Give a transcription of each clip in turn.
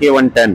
K110.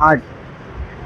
8.